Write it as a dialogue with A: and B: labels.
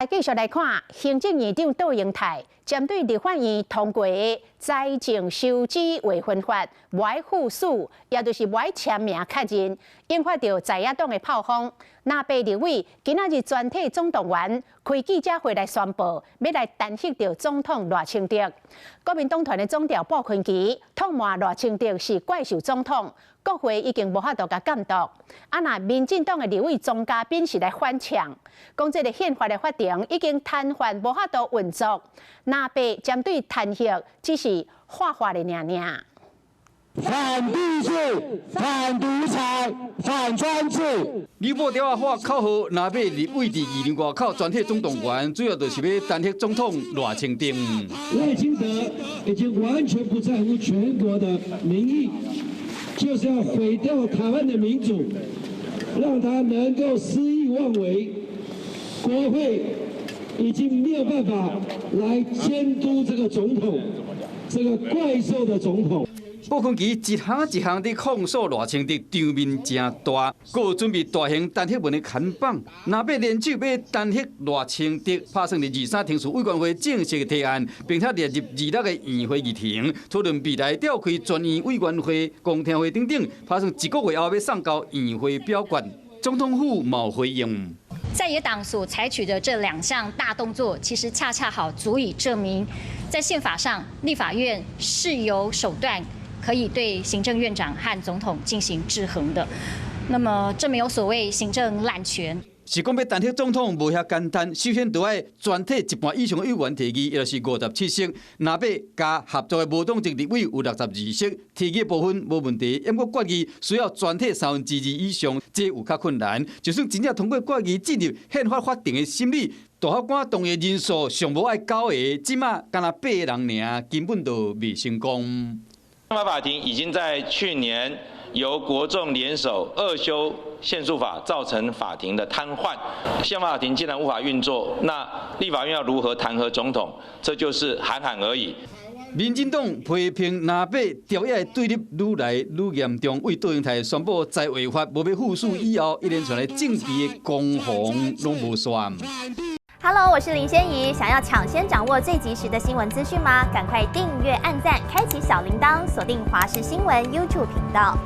A: 继续来看，行政院长杜英泰针对立法院通过的财政收支划分法歪附属，也就是歪签名确认，引发到在野党的炮轰。那被立委今仔日全体总动员开记者会来宣布，要来弹劾到总统赖清德。国民党团的总调鲍坤基痛骂赖清德是怪兽总统，国会已经无法度甲监督。那民进党的立委庄家彬是来反呛，讲这个宪法的法庭已经瘫痪，无法度运作。那被针对弹劾只是画画的尔尔。
B: 反帝制、反独裁、反专制。
C: 立法条法口号，若被立委伫议员外口全体总动员，主要就是要弹劾总统赖清德。
B: 赖清德已经完全不在乎全国的民意，就是要毁掉台湾的民主，让他能够肆意妄为。国会已经没有办法来监督这个总统，这个怪兽的总统。
C: 鲍坤基一项一项地控诉赖清德场面真大，还有准备大型弹劾文的砍棒。若要联手要弹劾赖清德，拍算伫23庭事委员会正式提案，并且列入26个院会议程，讨论未来召开专院委员会、公听会等等，拍算1个月后要送到院会表决。总统府冇回应。
D: 在野党所采取的这2项大动作，其实恰恰好足以证明，在宪法上，立法院是有手段可以对行政院长和总统进行制衡的。那么，这没有所谓行政滥权。
C: 是讲要弹劾总统无遐简单，首先就要全体一半以上的委员提议，也就是57席。若要加合作的无党籍立委有62席，提议部分无问题。不过决议需要全体2/3以上，这有较困难。就算真正通过决议进入宪法法庭的审理，大法官同意人数尚无爱9个，即马敢若8个人尔，根本就未成功。
E: 宪法法庭已经在去年由国众联手2修宪诉法，造成法庭的瘫痪。宪法法庭既然无法运作，那立法院要如何弹劾总统？这就是喊喊而已。
C: 民进党批评若要朝野对立愈来愈严重，为杜英泰宣布再违法无要附属以后，一连串的政治的攻防拢无算。
F: Hello， 我是林仙怡。想要抢先掌握最及时的新闻资讯吗？赶快订阅、按赞、开启小铃铛，锁定华视新闻 YouTube 频道。